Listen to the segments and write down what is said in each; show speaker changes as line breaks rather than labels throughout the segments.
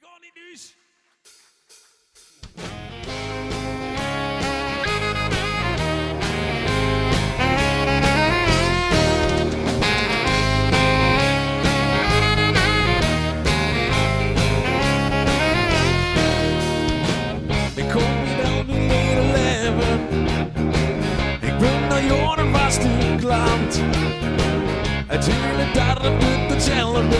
gaan in huis. Ik kom niet aan mijn hele leven. Ik ben al jaren vast in klant. Het hele dorp doet hetzelfde.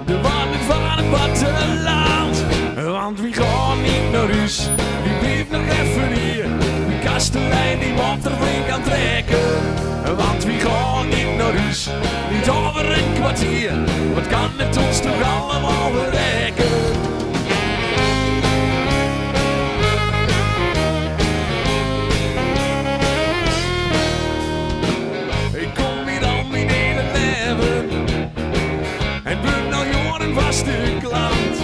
De wandeling van het platteland. Want wie gaat niet naar huis? Wie blijft nog even hier? Die kastelein die moet er flink aan trekken. Want wie gaat niet naar huis? Niet over een kwartier. Wat kan het ons toch allemaal bereiken? Ik kom hier al mijn hele leven. En ben al jaren vaste klant.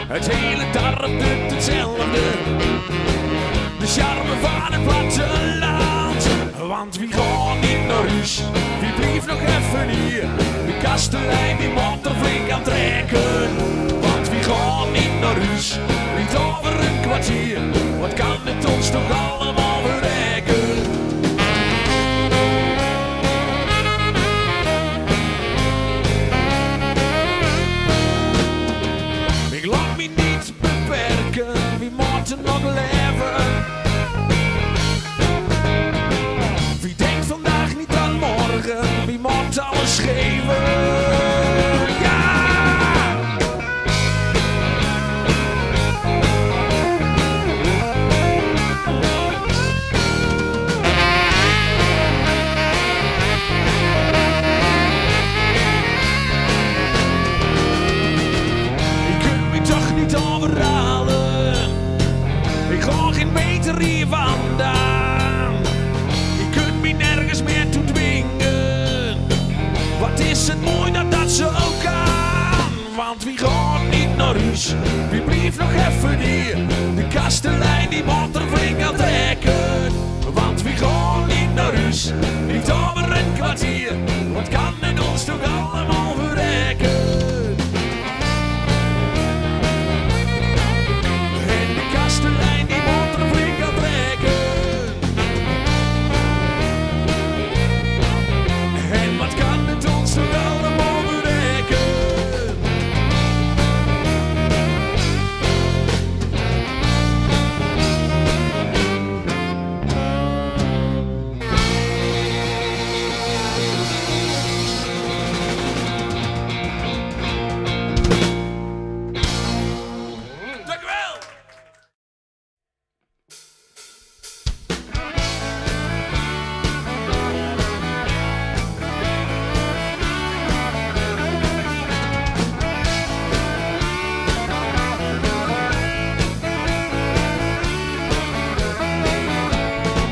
Het hele dorp doet hetzelfde. De charme van het platteland. Want wie gaat niet naar huis? Wie blijft nog even hier? De kastelein die moet er flink aan trekken. Want wie gaat niet naar huis? Niet over een kwartier. Wat kan het ons toch allemaal bereiken? Ik laat me niet beperken, wie moet er nog leven? Wie denkt vandaag niet aan morgen, wie moet alles geven? Ja! Overhalen. Ik ga geen meter hier vandaan. Je kunt me nergens meer toe dwingen. Wat is het mooi dat dat zo kan. Want wie gaat niet naar huis? Wie blijft nog even hier? De kastelein die moet er flink aan trekken. Want wie gaat niet naar huis? Niet over een kwartier. Wat kan het ons toch allemaal verrekken? De lijn die moet er flink aan trekken. En wat kan het ons toch allemaal bereiken? Dank u wel!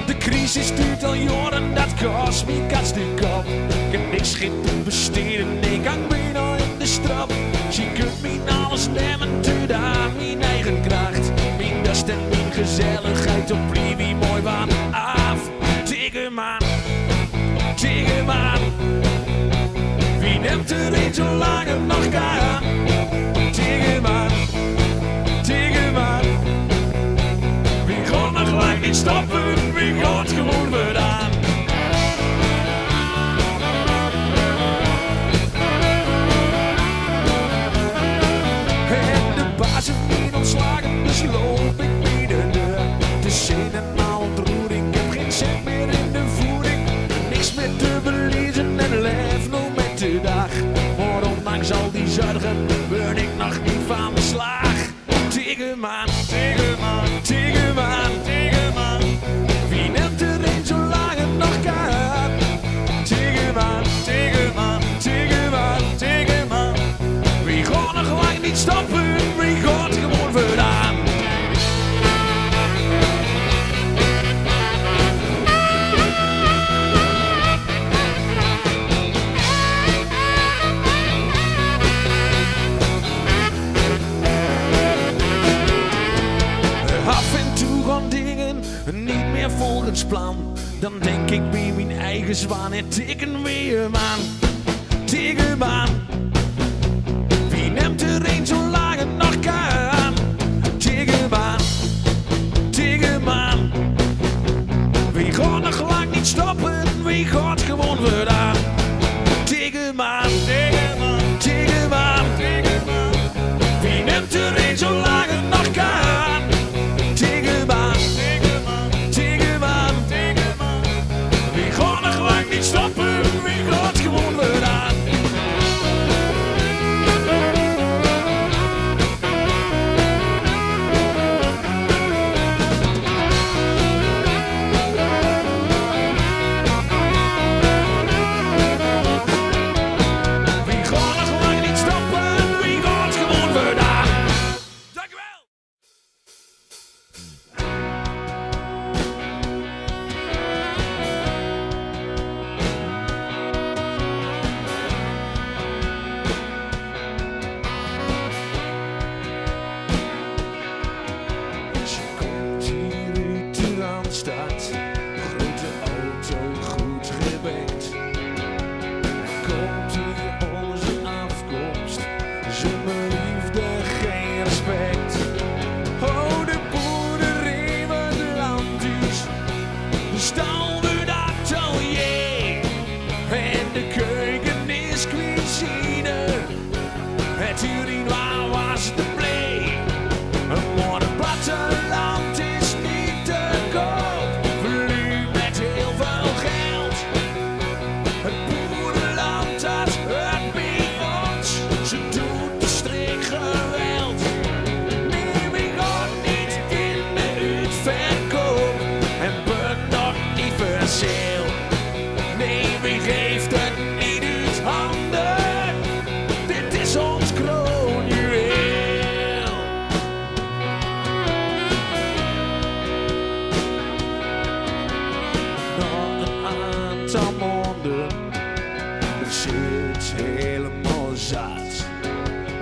De crisis duurt al jaren, dat kost me kats de kop. Ik heb niks geen te besteden, ik hang bijna in de strop. Je kunt me alles nemen, te aan mijn eigen kracht. Mijn dust en mijn gezelligheid op wie mooi van af. Tegen man, wie neemt er een zo lang het nog kan? Tegen man, wie gaat nog lang niet stoppen, wie gaat gewoon gedaan? En de baas heeft niet ontslagen, dus loop ik bij de deur. De zin en al ontroering, ik heb geen cent meer in de voeding. Niks meer te verliezen en leef nog met de dag. Maar ondanks al die zorgen ben ik nog niet van de slag. Tegen man, wie neemt er een zo lang het nog kan? Tegen man, wie gaat nog lang niet stoppen, wie gaat gewoon verdaan? Af en toe gaan dingen niet meer volgens plan. Dan denk ik bij mijn eigen zwaan en tegen weer man. Wie neemt er een Turin, waar was de play? Maar het platteland is niet te koop. Verliefd met heel veel geld. Het boerenland dat hurt bij ons. Ze doet de streek geweld. Nee, we gaan niet in de uitverkoop. En ben nog niet verzeel. Nee, we geeft het niet uit handen. Dit is ons kroonjuweel. Na een aantal maanden zit helemaal zat.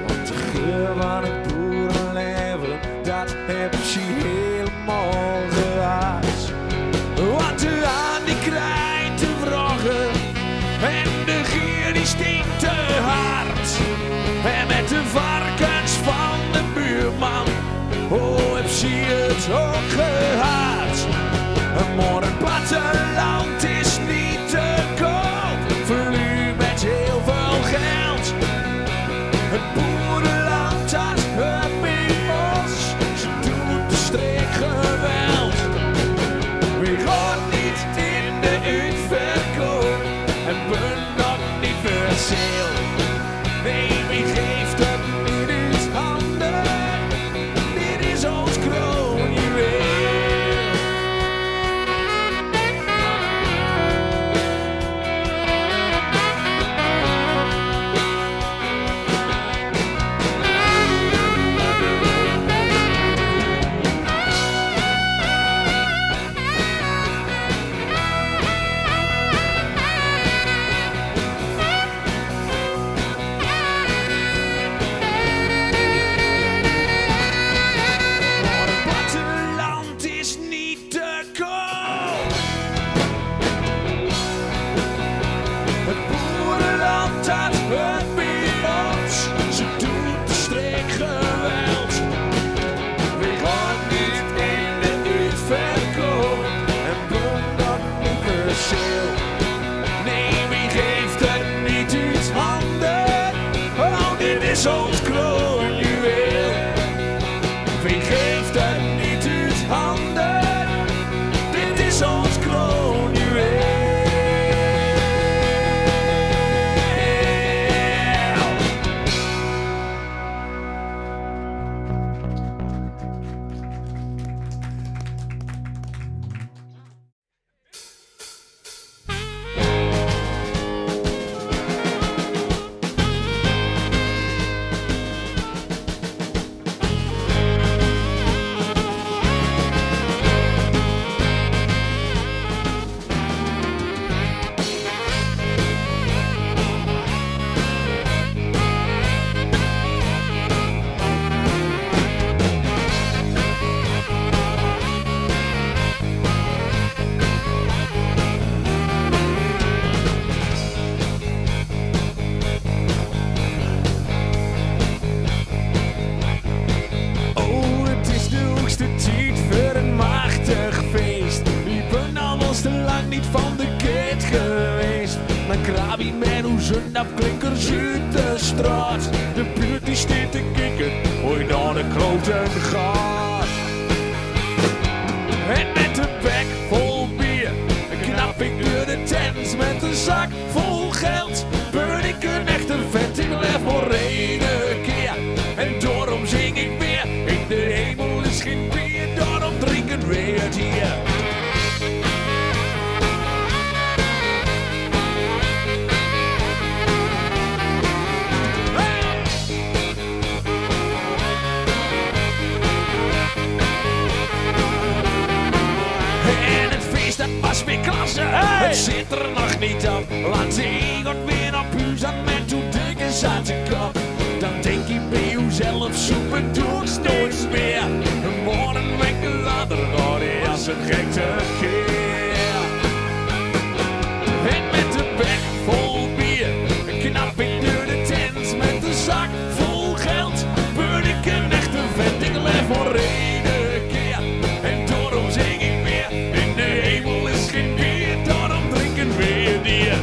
Want de geur van het boerenleven, dat heb je helemaal gehad. Want de aan die krijgt te vragen en de gier die stinkt te hard. En met de varkens van de buurman, oh heb je het ook gehad. Maar het platteland is niet te koop, verhuurd met heel veel geld. Het boerenland dat hurt bij ons, ze doet de streek geweld. We gaan niet in de uitverkoop en ben nog niet verzeel. Nee, wie geeft het niet uit handen? Dit is ons kroonjuweel. Maar het platteland is niet te koop. Het boerenland dat hurt bij ons, ze doet de streek geweld. We gaan niet in de uitverkoop en ben nog niet verzeel. Nee, wie geeft het niet uit handen? Oh, dit is ons kroonjuweel. Wie geeft het niet uit handen? Dit is ons kroonjuweel. Oh, het is de hoogste tijd voor een machtig feest. Ik ben al te lang niet van de keet geweest. Dan krab ik met hoezen dat klinkers uit de straat. De buurt die staat te kikken, hoe je naar de kloten gaat. En met de bek vol bier knap ik door de tent met een zak vol geld. Ben ik een echte vent, ik leef voor één keer. En daarom zing ik weer, in de hemel is geen bier, daarom drinken we het hier. En het feest dat was weer klasse, het zit er nog niet op. Want ik gaat weer naar huis aan met hoe dik is aan zijn kop. Dan denk je bij jezelf, zoeken doet nooit meer. Morgen wekken later gaat hij als een gek tekeer. En met de bek vol bier knap ik door de tent met een zak vol geld. Ben ik een echte vent, ik leef voor één keer. En daarom zing ik weer, in de hemel is geen bier, daarom drinken we het hier.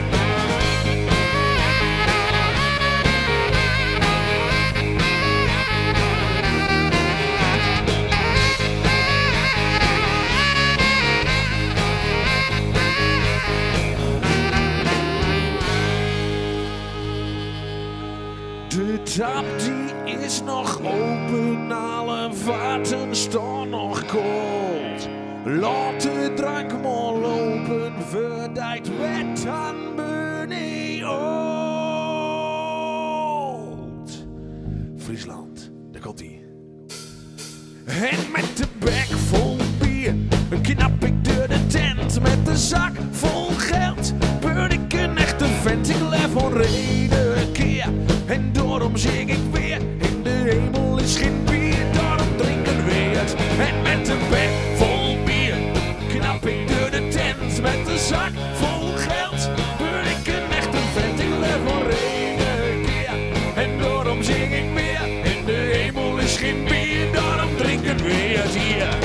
De tap die is nog open, alle vaten staan nog koud. Laat de drank maar lopen, voordat wet aan beneden oud. Friesland, daar komt ie. En met de bek vol bier knap ik door de tent. Met de zak vol geld ben ik een echte vent. Ik leef onreden keer en daarom zing ik weer. In de hemel is geen bier, daarom drinken we het. En met de bek vol bier knap ik door de tent. Met de zak vol geld ben ik een echte vent. Ik leef onreden keer en daarom zing ik weer. In de hemel is geen bier, daarom drinken we het hier.